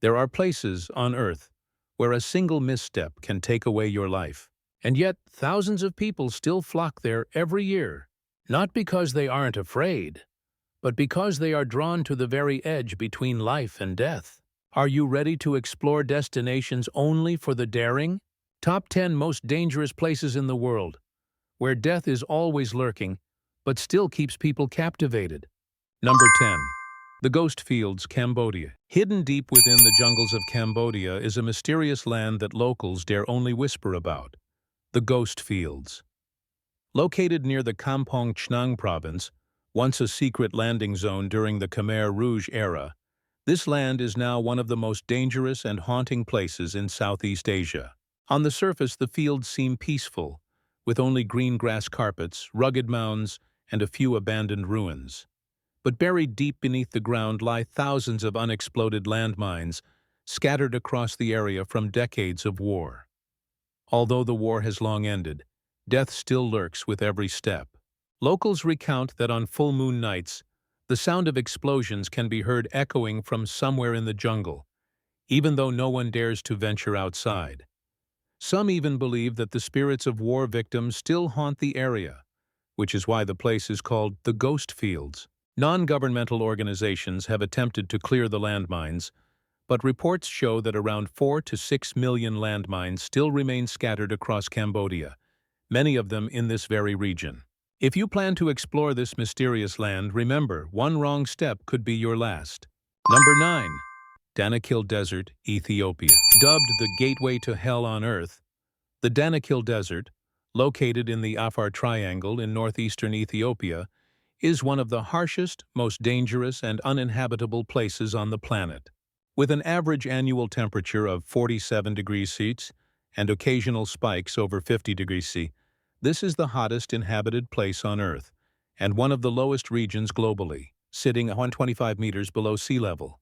There are places on Earth where a single misstep can take away your life. And yet, thousands of people still flock there every year. Not because they aren't afraid, but because they are drawn to the very edge between life and death. Are you ready to explore destinations only for the daring? Top 10 most dangerous places in the world, where death is always lurking, but still keeps people captivated. Number 10. The Ghost Fields, Cambodia. Hidden deep within the jungles of Cambodia is a mysterious land that locals dare only whisper about. The Ghost Fields. Located near the Kampong Chnang province, once a secret landing zone during the Khmer Rouge era, this land is now one of the most dangerous and haunting places in Southeast Asia. On the surface, the fields seem peaceful, with only green grass carpets, rugged mounds, and a few abandoned ruins. But buried deep beneath the ground lie thousands of unexploded landmines scattered across the area from decades of war. Although the war has long ended, death still lurks with every step. Locals recount that on full moon nights, the sound of explosions can be heard echoing from somewhere in the jungle, even though no one dares to venture outside. Some even believe that the spirits of war victims still haunt the area, which is why the place is called the Ghost Fields. Non-governmental organizations have attempted to clear the landmines, but reports show that around 4 to 6 million landmines still remain scattered across Cambodia, many of them in this very region. If you plan to explore this mysterious land, remember, one wrong step could be your last. Number 9. Danakil Desert, Ethiopia. Dubbed the Gateway to Hell on Earth, the Danakil Desert, located in the Afar Triangle in northeastern Ethiopia, is one of the harshest, most dangerous, and uninhabitable places on the planet. With an average annual temperature of 47 degrees C and occasional spikes over 50 degrees C, this is the hottest inhabited place on Earth, and one of the lowest regions globally, sitting 125 meters below sea level.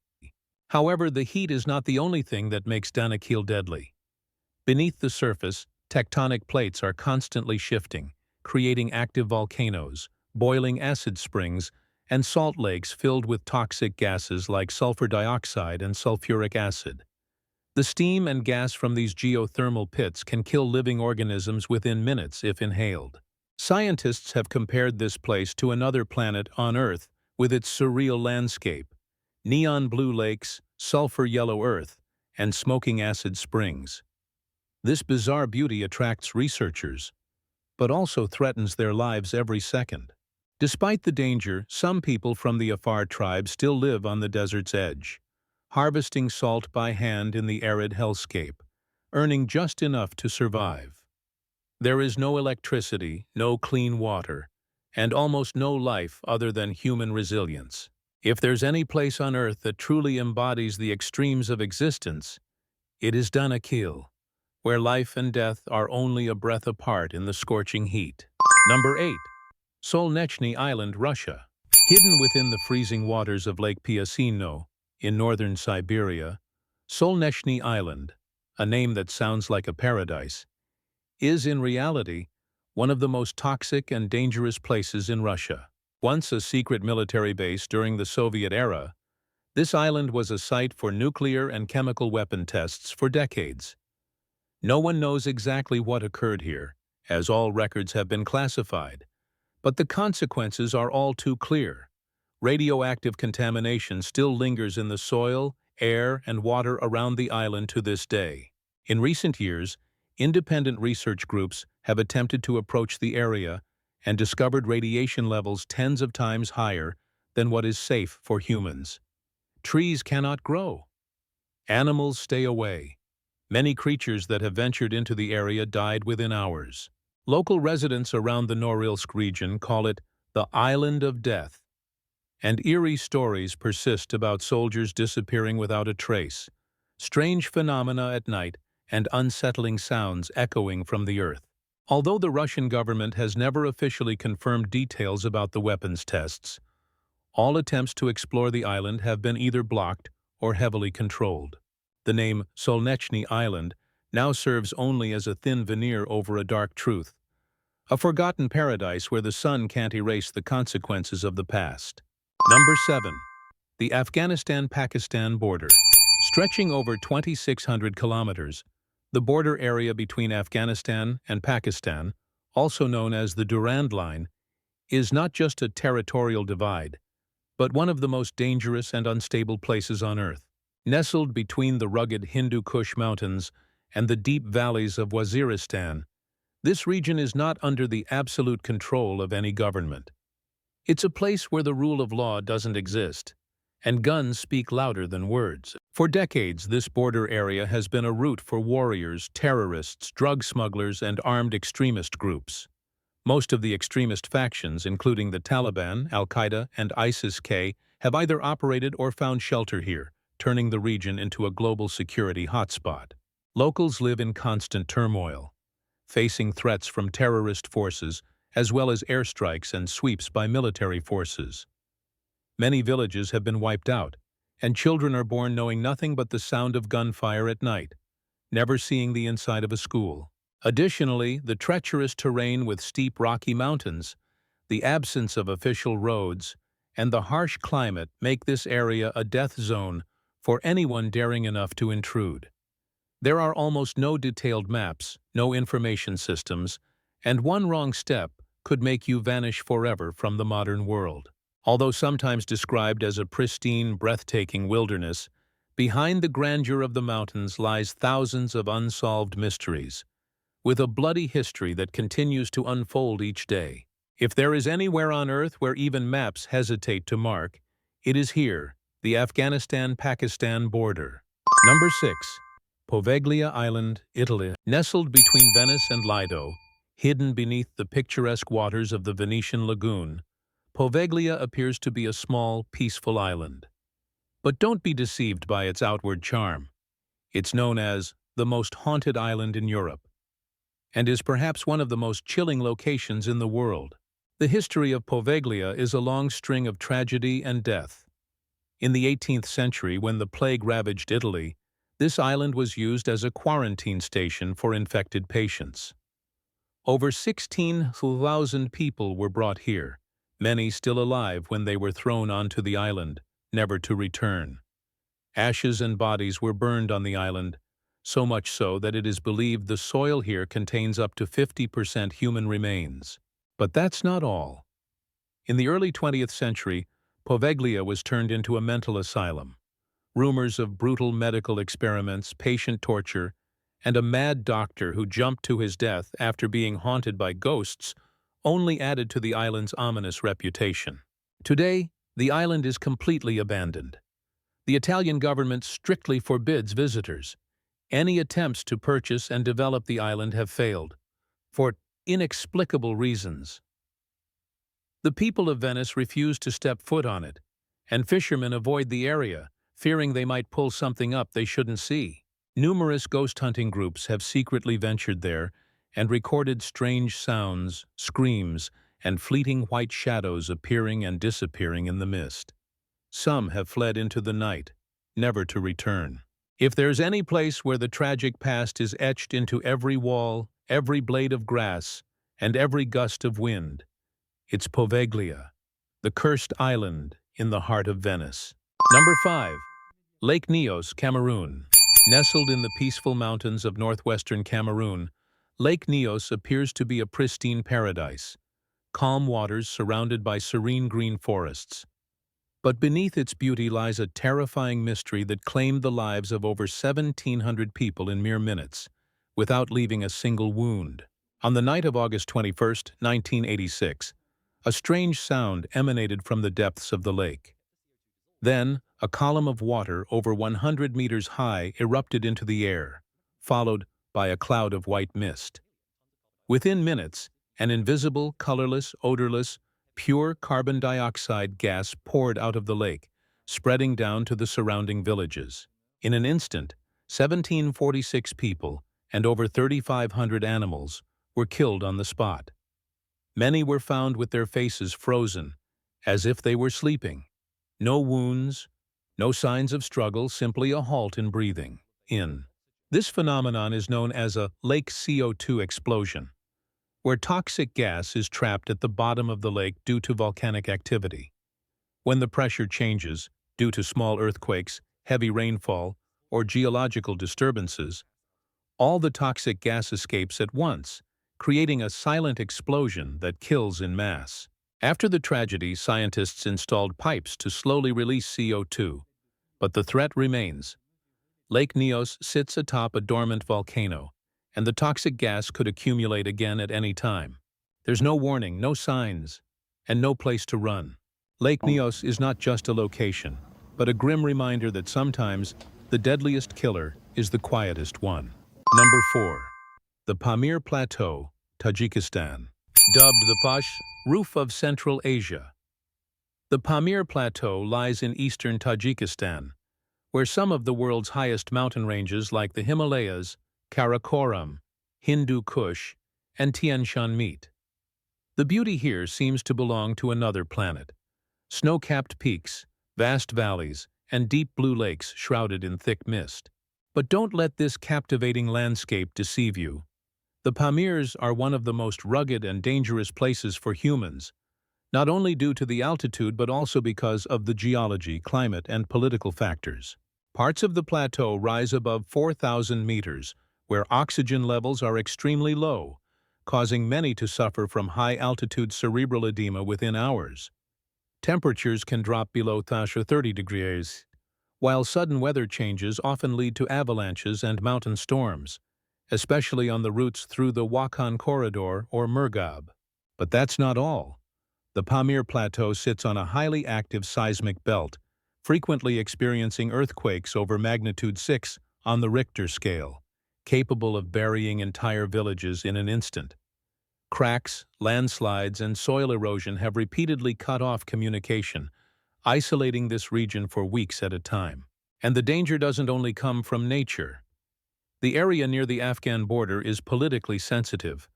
However, the heat is not the only thing that makes Danakil deadly. Beneath the surface, tectonic plates are constantly shifting, creating active volcanoes, boiling acid springs, and salt lakes filled with toxic gases like sulfur dioxide and sulfuric acid. The steam and gas from these geothermal pits can kill living organisms within minutes if inhaled. Scientists have compared this place to another planet on Earth with its surreal landscape: neon blue lakes, sulfur yellow earth, and smoking acid springs. This bizarre beauty attracts researchers, but also threatens their lives every second. Despite the danger, some people from the Afar tribe still live on the desert's edge, harvesting salt by hand in the arid hellscape, earning just enough to survive. There is no electricity, no clean water, and almost no life other than human resilience. If there's any place on Earth that truly embodies the extremes of existence, it is Danakil, where life and death are only a breath apart in the scorching heat. Number 8. Solnechny Island, Russia. Hidden within the freezing waters of Lake Pyasino in northern Siberia, Solnechny Island, a name that sounds like a paradise, is in reality one of the most toxic and dangerous places in Russia. Once a secret military base during the Soviet era, this island was a site for nuclear and chemical weapon tests for decades. No one knows exactly what occurred here, as all records have been classified. But the consequences are all too clear. Radioactive contamination still lingers in the soil, air, and water around the island to this day. In recent years, independent research groups have attempted to approach the area and discovered radiation levels tens of times higher than what is safe for humans. Trees cannot grow. Animals stay away. Many creatures that have ventured into the area died within hours. Local residents around the Norilsk region call it the Island of Death, and eerie stories persist about soldiers disappearing without a trace, strange phenomena at night, and unsettling sounds echoing from the earth. Although the Russian government has never officially confirmed details about the weapons tests, all attempts to explore the island have been either blocked or heavily controlled. The name Solnechny Island now serves only as a thin veneer over a dark truth, a forgotten paradise where the sun can't erase the consequences of the past. Number 7. The Afghanistan-Pakistan border. Stretching over 2,600 kilometers, the border area between Afghanistan and Pakistan, also known as the Durand Line, is not just a territorial divide, but one of the most dangerous and unstable places on Earth. Nestled between the rugged Hindu Kush Mountains and the deep valleys of Waziristan, this region is not under the absolute control of any government. It's a place where the rule of law doesn't exist, and guns speak louder than words. For decades, this border area has been a route for warriors, terrorists, drug smugglers, and armed extremist groups. Most of the extremist factions, including the Taliban, Al-Qaeda, and ISIS-K, have either operated or found shelter here, turning the region into a global security hotspot. Locals live in constant turmoil, facing threats from terrorist forces as well as airstrikes and sweeps by military forces. Many villages have been wiped out, and children are born knowing nothing but the sound of gunfire at night, never seeing the inside of a school. Additionally, the treacherous terrain with steep rocky mountains, the absence of official roads, and the harsh climate make this area a death zone for anyone daring enough to intrude. There are almost no detailed maps, no information systems, and one wrong step could make you vanish forever from the modern world. Although sometimes described as a pristine, breathtaking wilderness, behind the grandeur of the mountains lies thousands of unsolved mysteries, with a bloody history that continues to unfold each day. If there is anywhere on Earth where even maps hesitate to mark, it is here, the Afghanistan-Pakistan border. Number 6. Poveglia Island, Italy. Nestled between Venice and Lido, hidden beneath the picturesque waters of the Venetian lagoon, Poveglia appears to be a small, peaceful island. But don't be deceived by its outward charm. It's known as the most haunted island in Europe, and is perhaps one of the most chilling locations in the world. The history of Poveglia is a long string of tragedy and death. In the 18th century, when the plague ravaged Italy, this island was used as a quarantine station for infected patients. Over 16,000 people were brought here, many still alive when they were thrown onto the island, never to return. Ashes and bodies were burned on the island, so much so that it is believed the soil here contains up to 50% human remains. But that's not all. In the early 20th century, Poveglia was turned into a mental asylum. Rumors of brutal medical experiments, patient torture, and a mad doctor who jumped to his death after being haunted by ghosts only added to the island's ominous reputation. Today, the island is completely abandoned. The Italian government strictly forbids visitors. Any attempts to purchase and develop the island have failed, for inexplicable reasons. The people of Venice refuse to step foot on it, and fishermen avoid the area, fearing they might pull something up they shouldn't see. Numerous ghost hunting groups have secretly ventured there and recorded strange sounds, screams, and fleeting white shadows appearing and disappearing in the mist. Some have fled into the night, never to return. If there's any place where the tragic past is etched into every wall, every blade of grass, and every gust of wind, it's Poveglia, the cursed island in the heart of Venice. Number 5. Lake Nyos, Cameroon. Nestled in the peaceful mountains of northwestern Cameroon, Lake Nyos appears to be a pristine paradise, calm waters surrounded by serene green forests. But beneath its beauty lies a terrifying mystery that claimed the lives of over 1,700 people in mere minutes, without leaving a single wound. On the night of August 21, 1986, a strange sound emanated from the depths of the lake. Then, a column of water over 100 meters high erupted into the air, followed by a cloud of white mist. Within minutes, an invisible, colorless, odorless, pure carbon dioxide gas poured out of the lake, spreading down to the surrounding villages. In an instant, 1,746 people and over 3,500 animals were killed on the spot. Many were found with their faces frozen, as if they were sleeping. No wounds, no signs of struggle, simply a halt in breathing in. This phenomenon is known as a lake CO2 explosion, where toxic gas is trapped at the bottom of the lake due to volcanic activity. When the pressure changes, due to small earthquakes, heavy rainfall, or geological disturbances, all the toxic gas escapes at once, creating a silent explosion that kills in mass. After the tragedy, scientists installed pipes to slowly release CO2, but the threat remains. Lake Nyos sits atop a dormant volcano, and the toxic gas could accumulate again at any time. There's no warning, no signs, and no place to run. Lake Nyos is not just a location, but a grim reminder that sometimes the deadliest killer is the quietest one. Number 4. The Pamir Plateau, Tajikistan. Dubbed the Posh Roof of Central Asia. The Pamir Plateau lies in eastern Tajikistan, where some of the world's highest mountain ranges like the Himalayas, Karakoram, Hindu Kush, and Tian Shan meet. The beauty here seems to belong to another planet. Snow-capped peaks, vast valleys, and deep blue lakes shrouded in thick mist. But don't let this captivating landscape deceive you. The Pamirs are one of the most rugged and dangerous places for humans, not only due to the altitude but also because of the geology, climate, and political factors. Parts of the plateau rise above 4,000 meters, where oxygen levels are extremely low, causing many to suffer from high-altitude cerebral edema within hours. Temperatures can drop below 30 degrees, while sudden weather changes often lead to avalanches and mountain storms, especially on the routes through the Wakhan Corridor or Murghab. But that's not all. The Pamir Plateau sits on a highly active seismic belt, frequently experiencing earthquakes over magnitude 6 on the Richter scale, capable of burying entire villages in an instant. Cracks, landslides, and soil erosion have repeatedly cut off communication, isolating this region for weeks at a time. And the danger doesn't only come from nature. The area near the Afghan border is politically sensitive,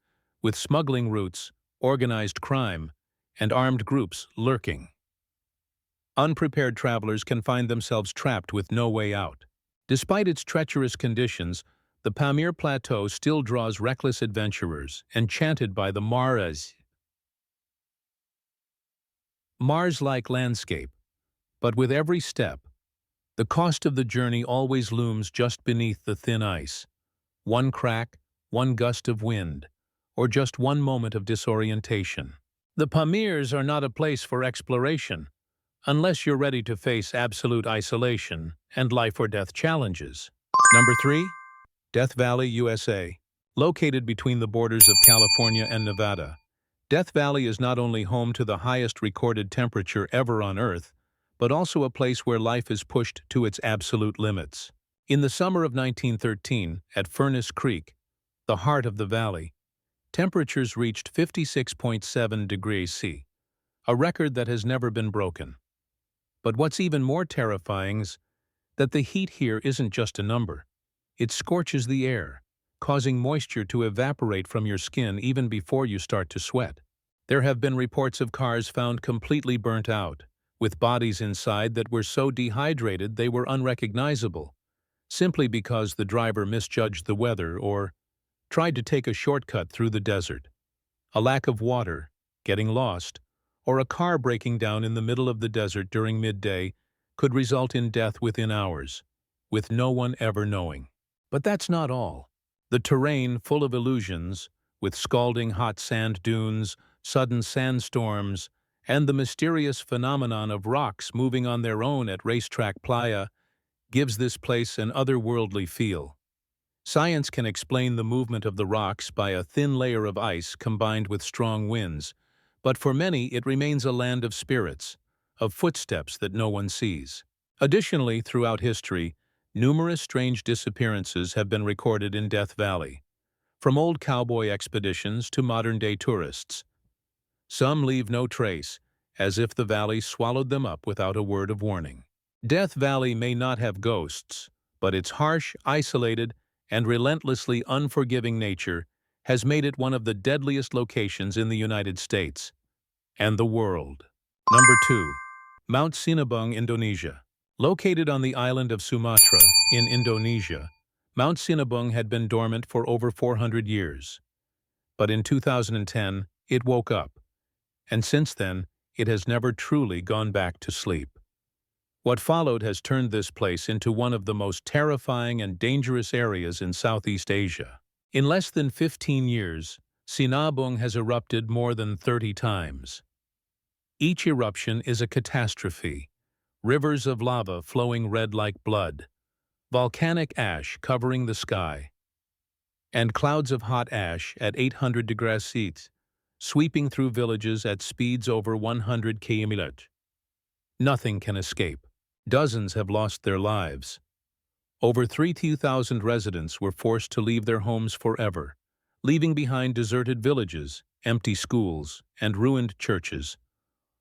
with smuggling routes, organized crime, and armed groups lurking. Unprepared travelers can find themselves trapped with no way out. Despite its treacherous conditions, the Pamir Plateau still draws reckless adventurers, enchanted by the Mars-like landscape. But with every step, the cost of the journey always looms just beneath the thin ice. One crack, one gust of wind, or just one moment of disorientation. The Pamirs are not a place for exploration, unless you're ready to face absolute isolation and life-or-death challenges. Number 3. Death Valley, USA. Located between the borders of California and Nevada, Death Valley is not only home to the highest recorded temperature ever on Earth, but also a place where life is pushed to its absolute limits. In the summer of 1913, at Furnace Creek, the heart of the valley, temperatures reached 56.7 degrees C, a record that has never been broken. But what's even more terrifying is that the heat here isn't just a number. It scorches the air, causing moisture to evaporate from your skin even before you start to sweat. There have been reports of cars found completely burnt out, with bodies inside that were so dehydrated they were unrecognizable, simply because the driver misjudged the weather or tried to take a shortcut through the desert. A lack of water, getting lost, or a car breaking down in the middle of the desert during midday could result in death within hours, with no one ever knowing. But that's not all. The terrain, full of illusions, with scalding hot sand dunes, sudden sandstorms, and the mysterious phenomenon of rocks moving on their own at Racetrack Playa, gives this place an otherworldly feel. Science can explain the movement of the rocks by a thin layer of ice combined with strong winds, but for many it remains a land of spirits, of footsteps that no one sees. Additionally, throughout history, numerous strange disappearances have been recorded in Death Valley, from old cowboy expeditions to modern-day tourists. Some leave no trace, as if the valley swallowed them up without a word of warning. Death Valley may not have ghosts, but its harsh, isolated, and relentlessly unforgiving nature has made it one of the deadliest locations in the United States and the world. Number 2. Mount Sinabung, Indonesia. Located on the island of Sumatra in Indonesia, Mount Sinabung had been dormant for over 400 years. But in 2010, it woke up, and since then, it has never truly gone back to sleep. What followed has turned this place into one of the most terrifying and dangerous areas in Southeast Asia. In less than 15 years, Sinabung has erupted more than 30 times. Each eruption is a catastrophe. Rivers of lava flowing red like blood, volcanic ash covering the sky, and clouds of hot ash at 800 degrees Celsius, sweeping through villages at speeds over 100 km/h. Nothing can escape. Dozens have lost their lives. Over 3,000 residents were forced to leave their homes forever, leaving behind deserted villages, empty schools, and ruined churches,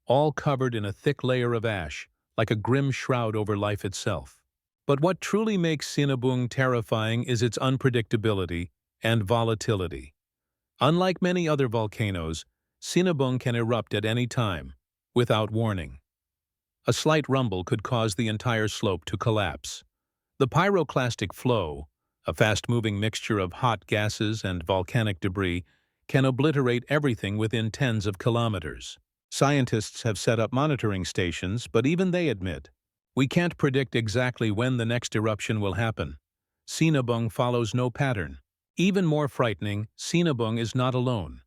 all covered in a thick layer of ash, like a grim shroud over life itself. But what truly makes Sinabung terrifying is its unpredictability and volatility. Unlike many other volcanoes, Sinabung can erupt at any time, without warning. A slight rumble could cause the entire slope to collapse. The pyroclastic flow, a fast-moving mixture of hot gases and volcanic debris, can obliterate everything within tens of kilometers. Scientists have set up monitoring stations, but even they admit, we can't predict exactly when the next eruption will happen. Sinabung follows no pattern. Even more frightening, Sinabung is not alone.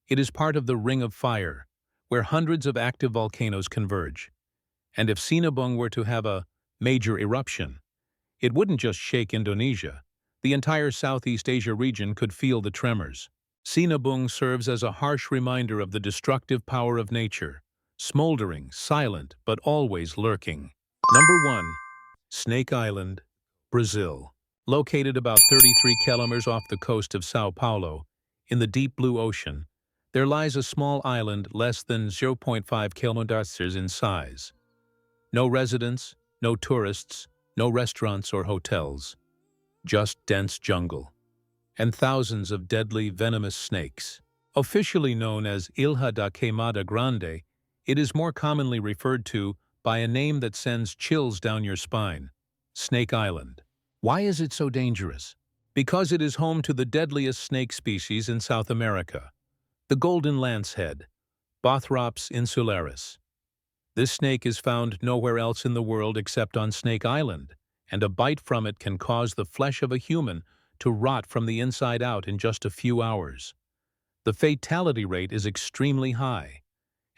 It is part of the Ring of Fire, where hundreds of active volcanoes converge. And if Sinabung were to have a major eruption, it wouldn't just shake Indonesia. The entire Southeast Asia region could feel the tremors. Sinabung serves as a harsh reminder of the destructive power of nature, smoldering, silent, but always lurking. Number 1. Snake Island, Brazil. Located about 33 kilometers off the coast of São Paulo, in the deep blue ocean, there lies a small island less than 0.5 kilometers in size. No residents, no tourists, no restaurants or hotels. Just dense jungle. And thousands of deadly venomous snakes. Officially known as Ilha da Queimada Grande, it is more commonly referred to by a name that sends chills down your spine: Snake Island. Why is it so dangerous? Because it is home to the deadliest snake species in South America, the golden lancehead, Bothrops insularis. This snake is found nowhere else in the world except on Snake Island, and a bite from it can cause the flesh of a human to rot from the inside out in just a few hours. The fatality rate is extremely high,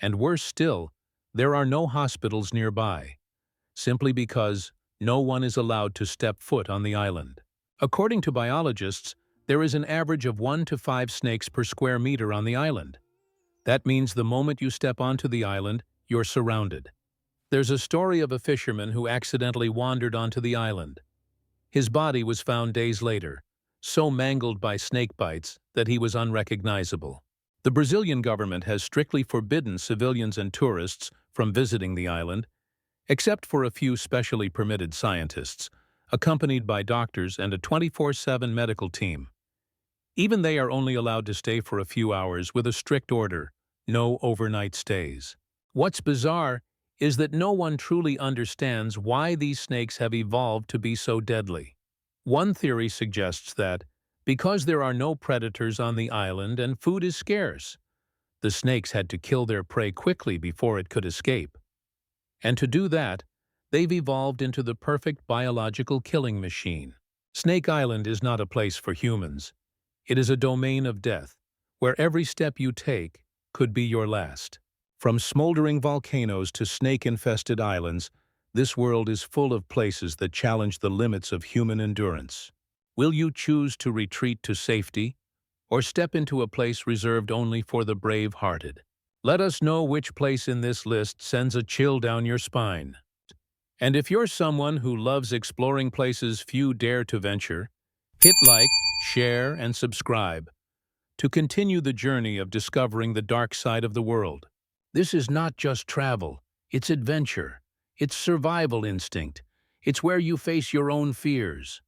and worse still, there are no hospitals nearby, simply because no one is allowed to step foot on the island. According to biologists, there is an average of 1 to 5 snakes per square meter on the island. That means the moment you step onto the island, you're surrounded. There's a story of a fisherman who accidentally wandered onto the island. His body was found days later, so mangled by snake bites that he was unrecognizable. The Brazilian government has strictly forbidden civilians and tourists from visiting the island, except for a few specially permitted scientists, accompanied by doctors and a 24/7 medical team. Even they are only allowed to stay for a few hours with a strict order: no overnight stays. What's bizarre is that no one truly understands why these snakes have evolved to be so deadly. One theory suggests that, because there are no predators on the island and food is scarce, the snakes had to kill their prey quickly before it could escape. And to do that, they've evolved into the perfect biological killing machine. Snake Island is not a place for humans. It is a domain of death, where every step you take could be your last. From smoldering volcanoes to snake-infested islands, this world is full of places that challenge the limits of human endurance. Will you choose to retreat to safety, or step into a place reserved only for the brave-hearted? Let us know which place in this list sends a chill down your spine. And if you're someone who loves exploring places few dare to venture, hit like, share, and subscribe to continue the journey of discovering the dark side of the world. This is not just travel, it's adventure, it's survival instinct, it's where you face your own fears.